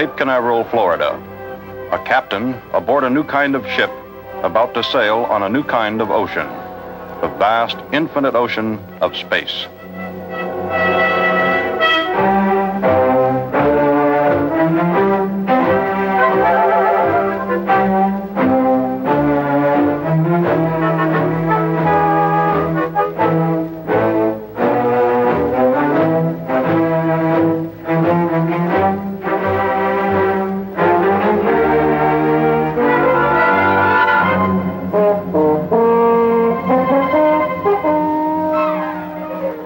Cape Canaveral, Florida. A captain aboard a new kind of ship about to sail on a new kind of ocean, the vast, infinite ocean of space.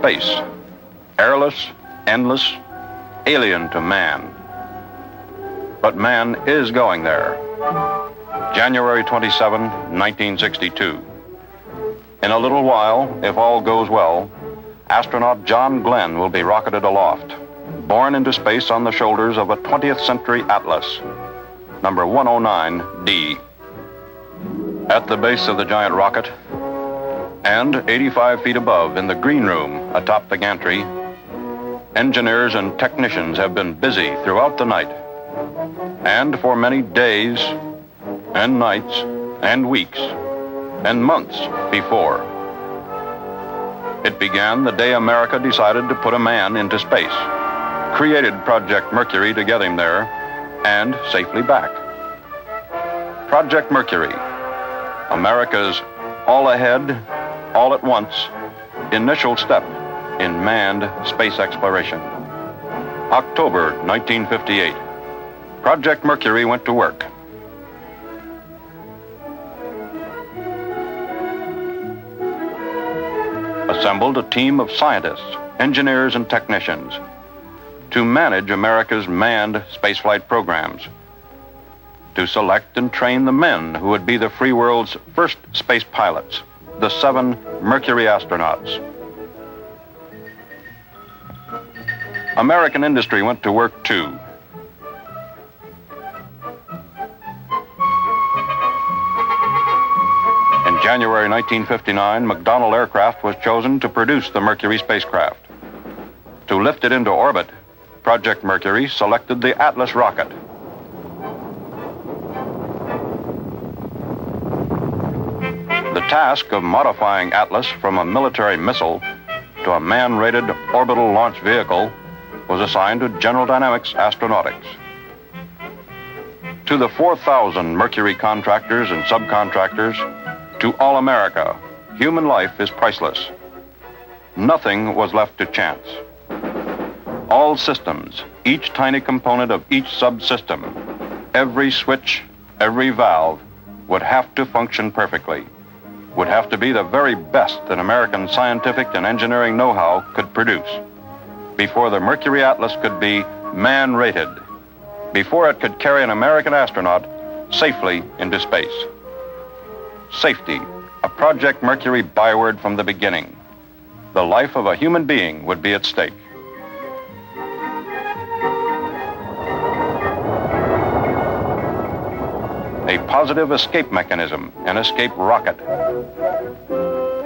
Space, airless, endless, alien to man. But man is going there. January 27, 1962. In a little while, if all goes well, astronaut John Glenn will be rocketed aloft, borne into space on the shoulders of a 20th century Atlas, number 109D. At the base of the giant rocket, and 85 feet above in the green room atop the gantry, engineers and technicians have been busy throughout the night, and for many days and nights and weeks and months before. It began the day America decided to put a man into space, created Project Mercury to get him there and safely back. Project Mercury, America's all ahead, all at once, initial step in manned space exploration. October 1958. Project Mercury went to work. Assembled a team of scientists, engineers, and technicians to manage America's manned spaceflight programs, to select and train the men who would be the free world's first space pilots, the 7 Mercury astronauts. American industry went to work too. In January 1959, McDonnell Aircraft was chosen to produce the Mercury spacecraft. To lift it into orbit, Project Mercury selected the Atlas rocket. The task of modifying Atlas from a military missile to a man-rated orbital launch vehicle was assigned to General Dynamics Astronautics. To the 4,000 Mercury contractors and subcontractors, to all America, human life is priceless. Nothing was left to chance. All systems, each tiny component of each subsystem, every switch, every valve, would have to function perfectly, would have to be the very best that American scientific and engineering know-how could produce before the Mercury Atlas could be man-rated, before it could carry an American astronaut safely into space. Safety, a Project Mercury byword from the beginning. The life of a human being would be at stake. A positive escape mechanism, an escape rocket.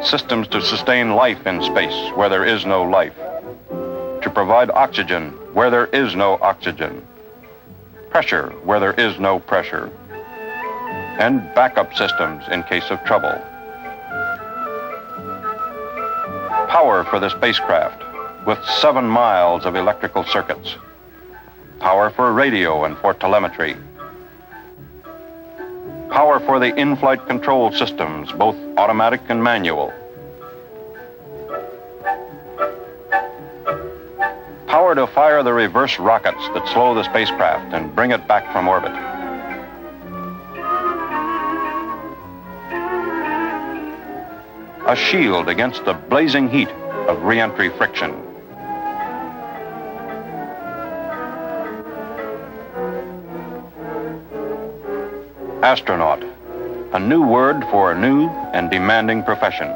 Systems to sustain life in space where there is no life. To provide oxygen where there is no oxygen. Pressure where there is no pressure. And backup systems in case of trouble. Power for the spacecraft with 7 miles of electrical circuits. Power for radio and for telemetry. Power for the in-flight control systems, both automatic and manual. Power to fire the reverse rockets that slow the spacecraft and bring it back from orbit. A shield against the blazing heat of re-entry friction. Astronaut, a new word for a new and demanding profession.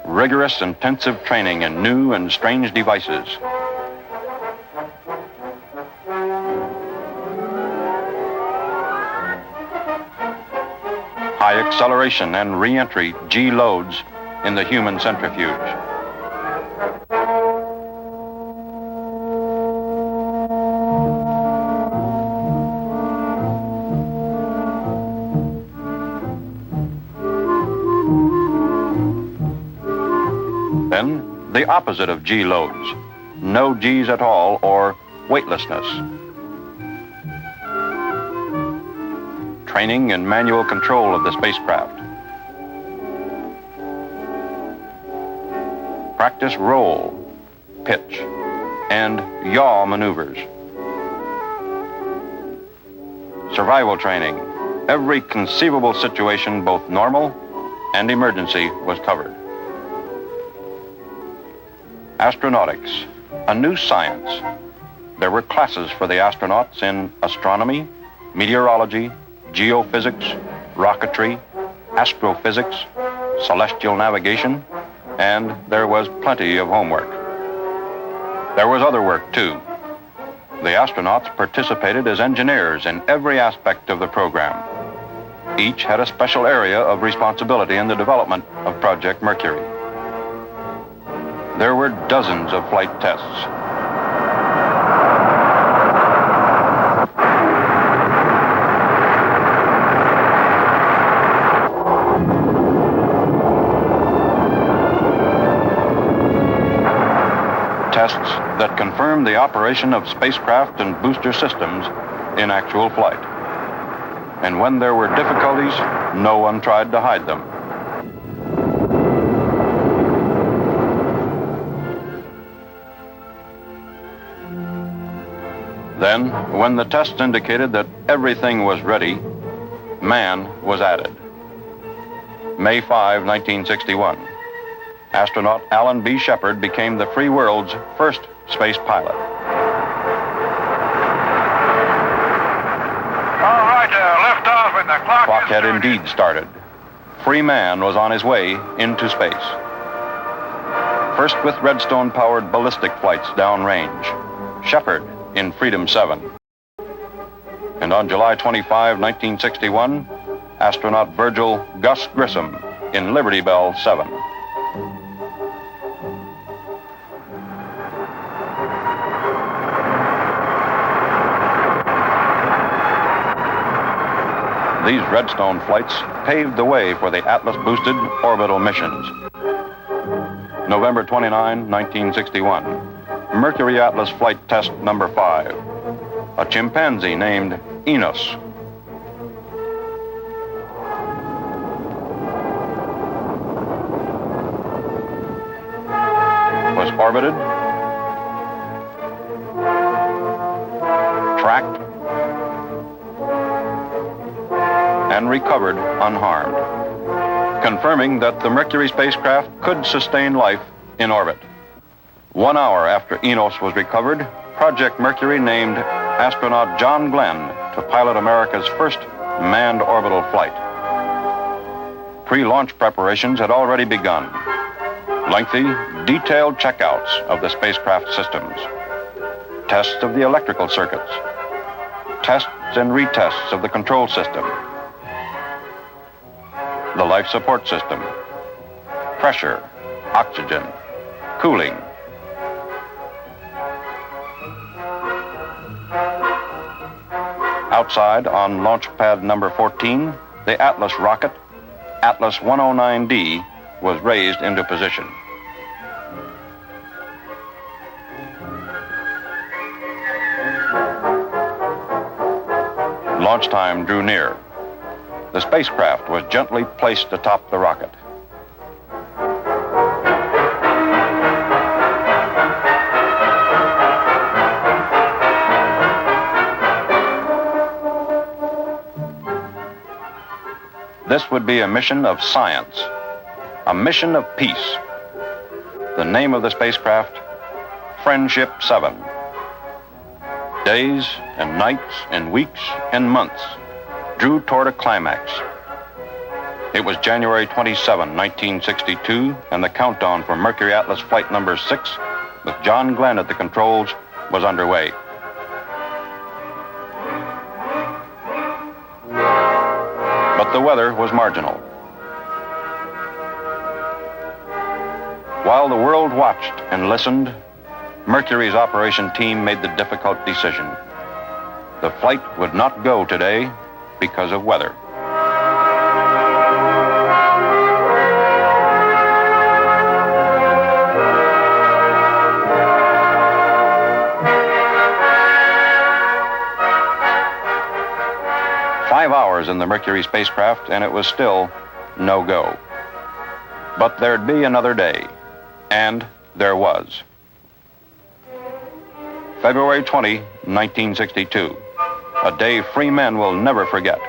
Rigorous, intensive training in new and strange devices. High acceleration and re-entry G loads in the human centrifuge. Then the opposite of G loads, no Gs at all, or weightlessness. Training and manual control of the spacecraft. Practice roll, pitch, and yaw maneuvers. Survival training. Every conceivable situation, both normal and emergency, was covered. Astronautics, a new science. There were classes for the astronauts in astronomy, meteorology, geophysics, rocketry, astrophysics, celestial navigation, and there was plenty of homework. There was other work, too. The astronauts participated as engineers in every aspect of the program. Each had a special area of responsibility in the development of Project Mercury. There were dozens of flight tests. Tests that confirmed the operation of spacecraft and booster systems in actual flight. And when there were difficulties, no one tried to hide them. Then, when the tests indicated that everything was ready, man was added. May 5, 1961. Astronaut Alan B. Shepard became the free world's first space pilot. All right, lift off and the clock Had indeed started. Free man was on his way into space. First with Redstone-powered ballistic flights downrange. Shepard in Freedom 7. And on July 25, 1961, astronaut Virgil Gus Grissom in Liberty Bell 7. These Redstone flights paved the way for the Atlas-boosted orbital missions. November 29, 1961. Mercury Atlas flight test number 5. A chimpanzee named Enos. Was orbited, tracked, and recovered unharmed, confirming that the Mercury spacecraft could sustain life in orbit. 1 hour after Enos was recovered, Project Mercury named astronaut John Glenn to pilot America's first manned orbital flight. Pre-launch preparations had already begun. Lengthy, detailed checkouts of the spacecraft systems. Tests of the electrical circuits. Tests and retests of the control system. The life support system. Pressure, oxygen, cooling. Outside on launch pad number 14, the Atlas rocket, Atlas 109D, was raised into position. Launch time drew near. The spacecraft was gently placed atop the rocket. This would be a mission of science, a mission of peace. The name of the spacecraft, Friendship 7. Days and nights and weeks and months drew toward a climax. It was January 27, 1962, and the countdown for Mercury Atlas flight number 6, with John Glenn at the controls, was underway. But the weather was marginal. While the world watched and listened, Mercury's operation team made the difficult decision. The flight would not go today because of weather. hours in the Mercury spacecraft, and it was still no go. But there'd be another day, and there was. February 20, 1962, a day free men will never forget.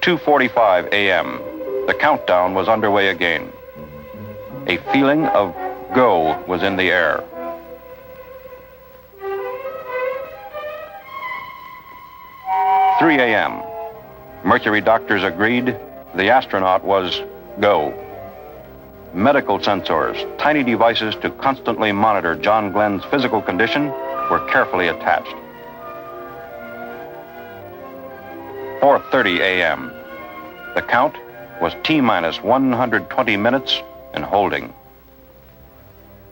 2:45 a.m., the countdown was underway again. A feeling of go was in the air. 3 a.m., Mercury doctors agreed the astronaut was go. Medical sensors, tiny devices to constantly monitor John Glenn's physical condition, were carefully attached. 4:30 a.m., the count was T-minus 120 minutes and holding.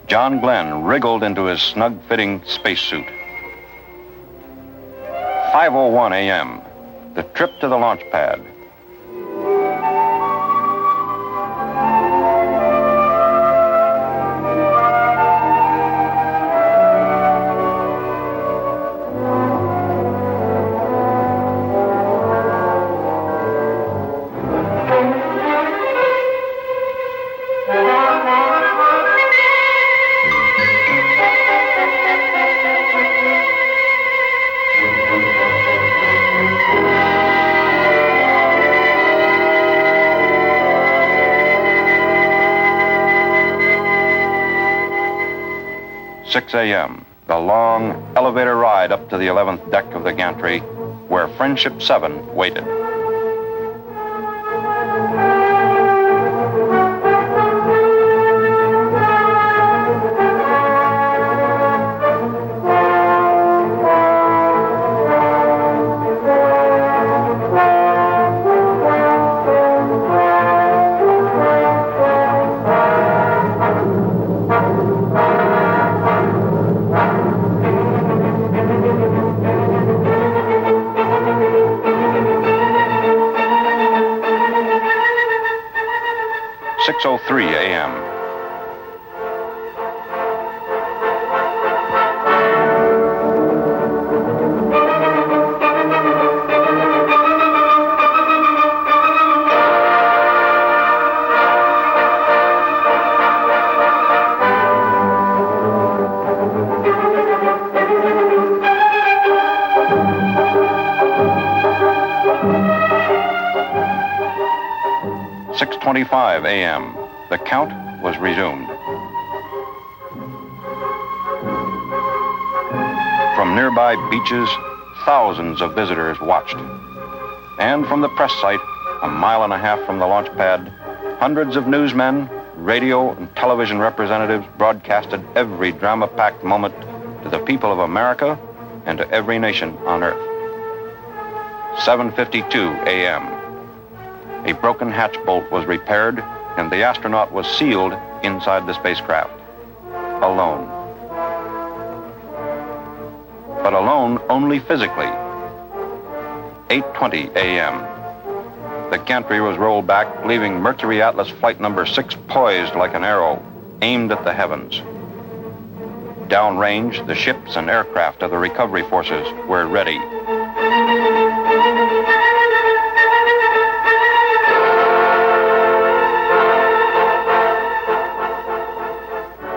John Glenn wriggled into his snug-fitting spacesuit. 5:01 a.m., the trip to the launch pad. Six a.m., the long elevator ride up to the 11th deck of the gantry, where Friendship 7 waited. Six 6:03 a.m. "6:25 a.m. The count was resumed. From nearby beaches, thousands of visitors watched. And from the press site, a mile and a half from the launch pad, hundreds of newsmen, radio and television representatives broadcasted every drama-packed moment to the people of America and to every nation on Earth. 7:52 a.m. A broken hatch bolt was repaired, and the astronaut was sealed inside the spacecraft, alone. But alone only physically. 8:20 a.m. The gantry was rolled back, leaving Mercury Atlas Flight Number 6 poised like an arrow, aimed at the heavens. Downrange, the ships and aircraft of the recovery forces were ready.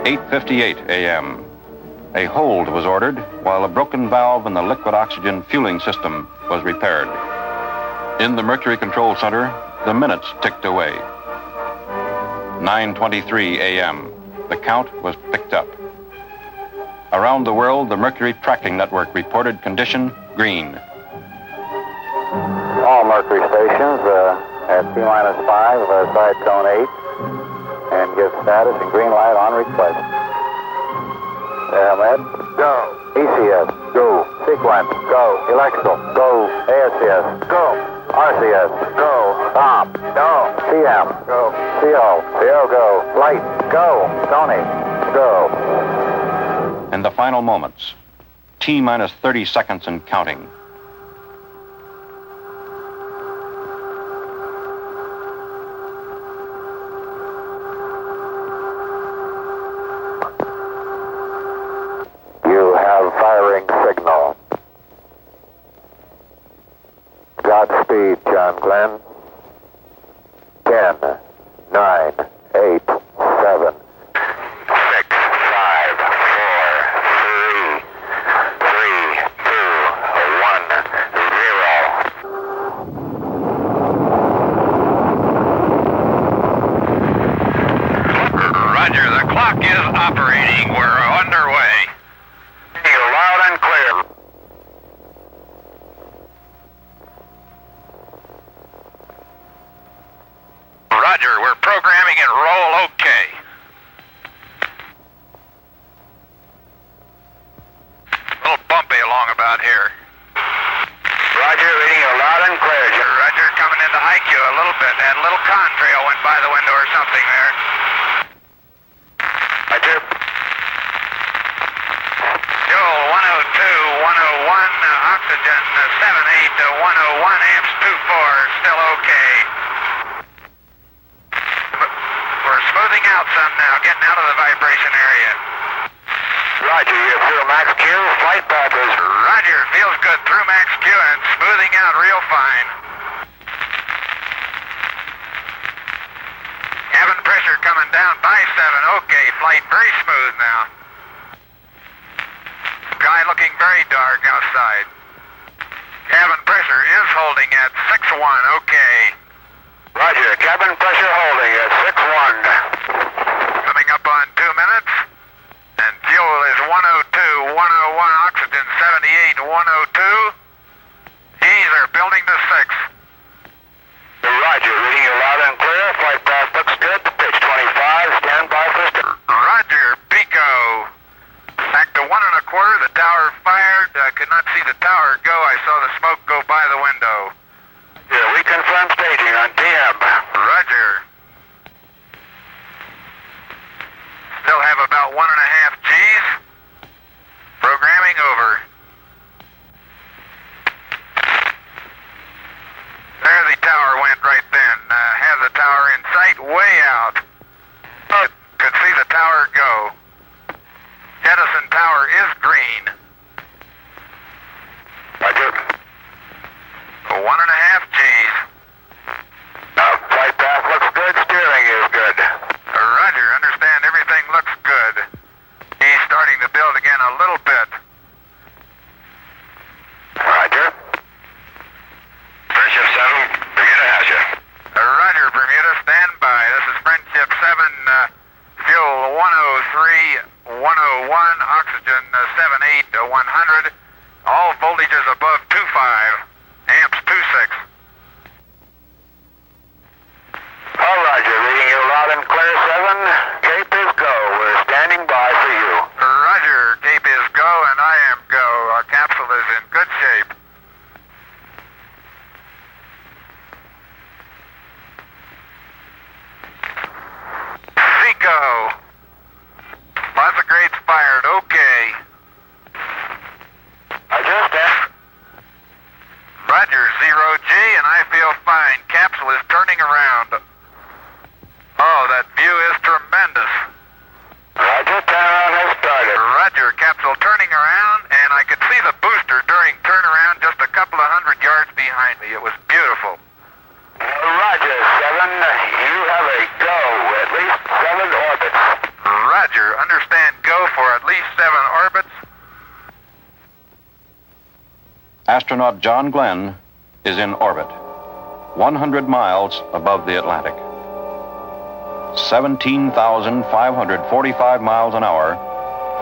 "8:58 a.m. A hold was ordered while a broken valve in the liquid oxygen fueling system was repaired. In the Mercury Control Center, the minutes ticked away. 9:23 a.m. The count was picked up. Around the world, the Mercury Tracking Network reported condition green. All Mercury stations at T-5, side cone 8, and give status and green light on request. Med, go. ECS, go. Sequence, go. Electrical, go. ASCS, go. RCS, go. Stop, go. CM, go. CO, go. Light, go. Tony, go. And the final moments, T-minus 30 seconds and counting. You have firing signal. Godspeed. Glenn. 10, 9, 8, 7, 6, 5, 4, 3, 2, 1, 0. Roger, the clock is operating. We're underway. You're loud and clear. Roger, we're programming and roll okay. A little bumpy along about here. Roger, reading you loud and clear. Roger, coming into IQ a little bit. Had a little contrail went by the window or something there. Roger. Fuel 102, 101, oxygen 78 to 101, amps 24, still okay. We're smoothing out some now, getting out of the vibration area. Roger, you're through Max Q. Flight path is... Roger, feels good through Max Q and smoothing out real fine. Cabin pressure coming down by 7, okay, flight very smooth now. Sky looking very dark outside. Cabin pressure is holding at 6-1, okay. Roger, cabin pressure holding at 6-1. Coming up on 2 minutes. And fuel is 102, 101, oxygen 78, 102. Geez, they're building to 6. Roger, reading you loud and clear. Flight path looks good. Pitch 25, stand by for start. Roger, Pico. Back to 1 1/4, the tower fired. Could not see the tower go. I saw the smoke go by the window. Yeah, we confirm staging on TM. Roger. Still have about 1.5 Gs. Programming over. There the tower went right then. Have the tower in sight, way out. Could see the tower go. Jettison tower is green. Roger. 1.5 Gs. Flight path looks good. Steering is good. Roger, understand everything looks good. He's starting to build again a little bit. Roger. Friendship 7, Bermuda has you. Roger, Bermuda, stand by. This is Friendship 7, fuel 103, 101, oxygen 78 to 100. All voltages above 25, amps 26. All Roger, reading you loud and clear, 7. Cape is go. We're standing by for you. Roger, Cape is go and I am go. Our capsule is in good shape. Seco. Lots of grades fired, okay. I just asked. Roger, 0G and I feel fine. Capsule is turning around. Oh, that view is tremendous. Roger, turnaround has started. Roger, capsule turning around, and I could see the booster during turnaround just a couple of 100 yards behind me. It was beautiful. Roger, 7. You have a go. At least 7 orbits. Roger, understand go for at least 7 orbits. Astronaut John Glenn is in orbit, 100 miles above the Atlantic. 17,545 miles an hour,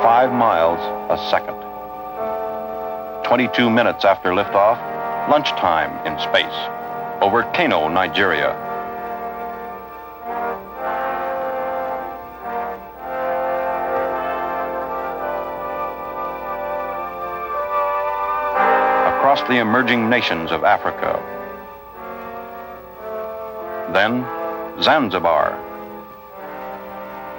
5 miles a second. 22 minutes after liftoff, lunchtime in space, over Kano, Nigeria. Across the emerging nations of Africa. Then Zanzibar.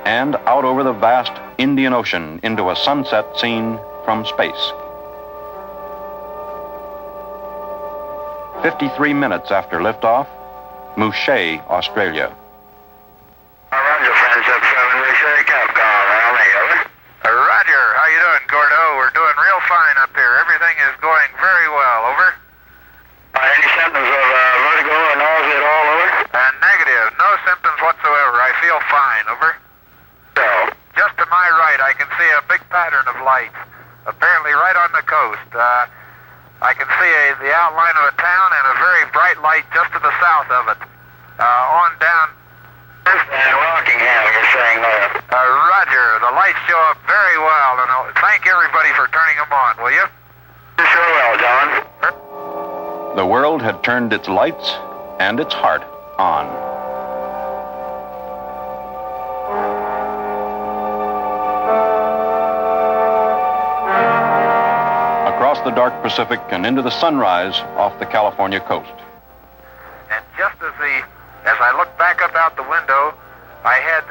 And out over the vast Indian Ocean into a sunset scene from space. 53 minutes after liftoff, Mouchet, Australia. Roger, Friendship 7. Mouchet, Capcom. Roger, how you doing, Gordo? We're doing real fine up here. Everything is going very well. Over. Any symptoms of vertigo or no symptoms whatsoever. I feel fine. Over. So, just to my right, I can see a big pattern of lights, apparently right on the coast. I can see the outline of a town and a very bright light just to the south of it. On down. And Rockingham, you're saying there. Roger. The lights show up very well, and thank everybody for turning them on, will you? Sure will, John. The world had turned its lights and its heart on. Across the dark Pacific and into the sunrise off the California coast. And just as I looked back up out the window, I had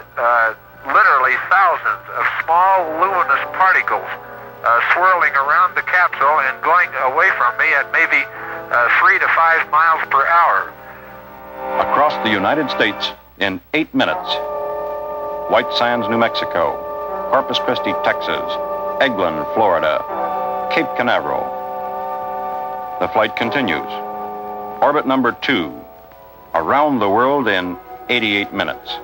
literally thousands of small luminous particles swirling around the capsule and going away from me at maybe 3 to 5 miles per hour. Across the United States in 8 minutes. White Sands, New Mexico, Corpus Christi, Texas, Eglin, Florida, Cape Canaveral. The flight continues. Orbit number 2, around the world in 88 minutes.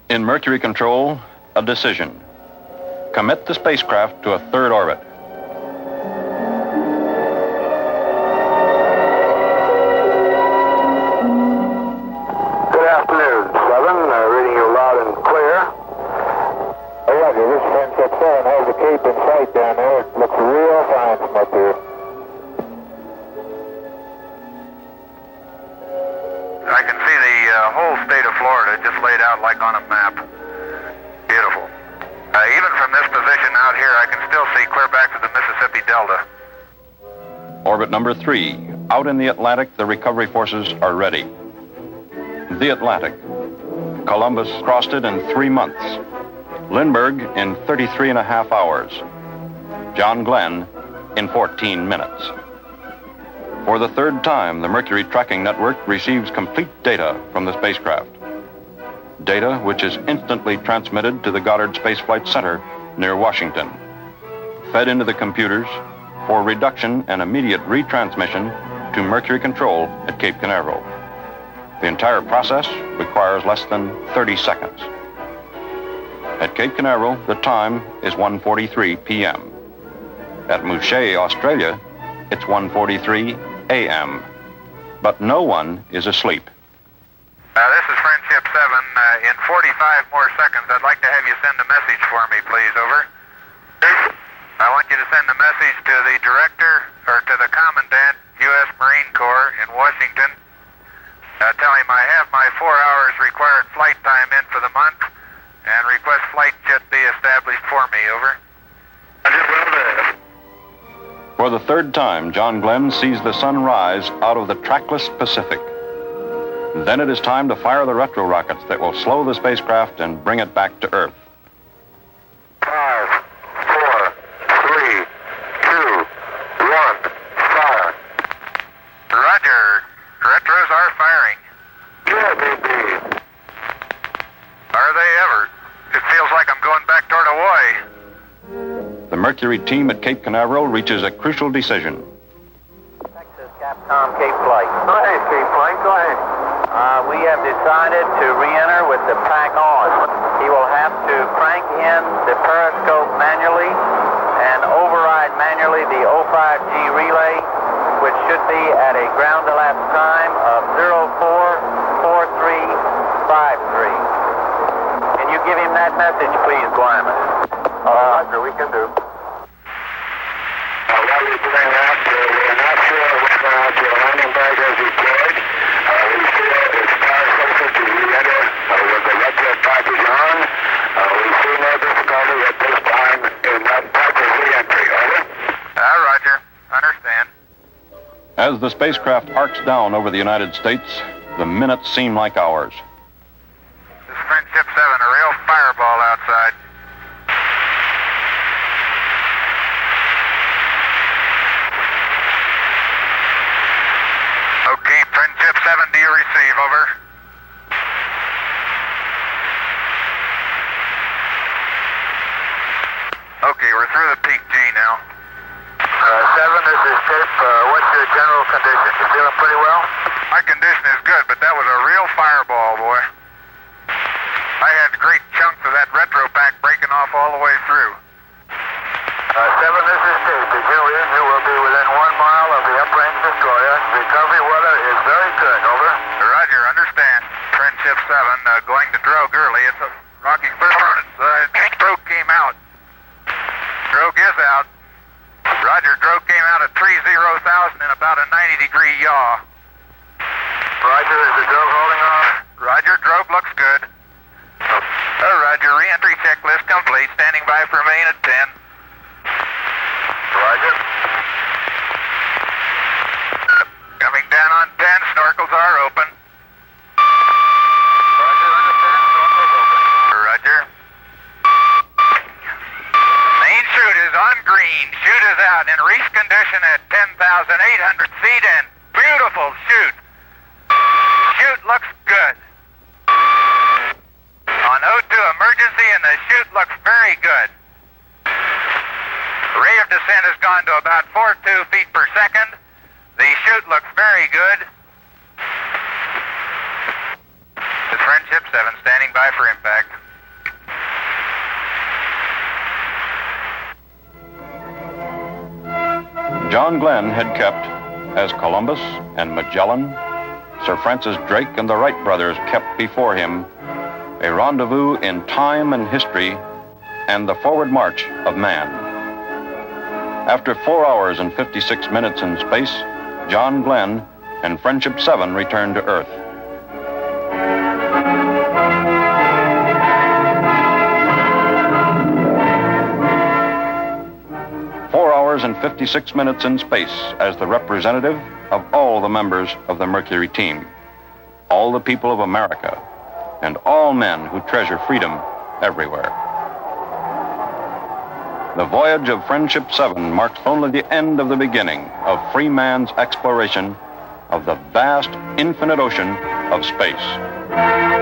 In Mercury Control, a decision. Commit the spacecraft to a third orbit. Good afternoon, 7. Reading you loud and clear. Hey, Roger, this is Friendship 7. How's the Cape in sight down there? It looks real fine from up here. I can see the whole state of Florida just laid out like on a map. Beautiful. Even from this position out here, I can still see clear back to the Mississippi Delta. Orbit number 3. Out in the Atlantic, the recovery forces are ready. The Atlantic. Columbus crossed it in 3 months. Lindbergh in 33 and a half hours. John Glenn in 14 minutes. For the third time, the Mercury Tracking Network receives complete data from the spacecraft. Data which is instantly transmitted to the Goddard Space Flight Center near Washington, fed into the computers for reduction and immediate retransmission to Mercury Control at Cape Canaveral. The entire process requires less than 30 seconds. At Cape Canaveral, the time is 1:43 p.m. At Mouchet, Australia, it's 1:43 a.m. But no one is asleep. This is Friendship 7. In 45 more seconds, I'd like to have you send a message for me, please. Over. I want you to send a message to the director, or to the commandant, U.S. Marine Corps in Washington. Tell him I have my 4 hours required flight time in for the month, and request flight jet be established for me. Over. For the third time, John Glenn sees the sun rise out of the trackless Pacific. Then it is time to fire the retro rockets that will slow the spacecraft and bring it back to Earth. 5, 4, 3, 2, 1, fire. Roger. Retros are firing. Yeah, baby. Are they ever? It feels like I'm going back toward Hawaii. The Mercury team at Cape Canaveral reaches a crucial decision. Texas Capcom Cape Flight. Go ahead, Cape Flight. Go ahead. We have decided to re-enter with the pack on. He will have to crank in the periscope manually and override manually the O5G relay, which should be at a ground elapsed time of 044353. Can you give him that message, please, Guaymas? Roger, we can do. Stars as deployed. We feel it's now safer to re-enter with the retro package on. We see no difficulty at this time in that proper re-entry. Over. Roger. Understand. As the spacecraft arcs down over the United States, the minutes seem like hours. This is Friendship 7, a real fireball outside. Okay, Friendship 7, do you receive? Over. Okay, we're through the peak G now. 7, this is Cape. What's your general condition? You feeling pretty well? My condition is good, but that was a real fireball, boy. I had great chunks of that retro pack breaking off all the way through. 7, this is Cape. As you in, you will be within 1 mile of the uprange destroyer. Recovery weather is very good. Over. Roger, understand. Friendship 7, going to Drogue early. It's a rocky performance. Drogue came out. Drogue is out. Roger, Drogue came out at 30,000 in about a 90-degree yaw. Roger, is the Drogue holding on? Roger, Drogue looks good. Roger, re-entry checklist complete. Standing by for main at 10. Roger. Coming down on 10, snorkels are open. Roger, understand. Snorkels open. Roger. Main chute is on green. Chute is out in reach condition at 10,800 feet in. Beautiful chute. Chute looks good. On O2 emergency and the chute looks very good. Rate of descent has gone to about 4.2 feet per second. The chute looks very good. This is Friendship 7 standing by for impact. John Glenn had kept, as Columbus and Magellan, Sir Francis Drake and the Wright brothers kept before him, a rendezvous in time and history and the forward march of man. After 4 hours and 56 minutes in space, John Glenn and Friendship 7 returned to Earth. And 56 minutes in space as the representative of all the members of the Mercury team, all the people of America, and all men who treasure freedom everywhere. The voyage of Friendship 7 marks only the end of the beginning of free man's exploration of the vast, infinite ocean of space.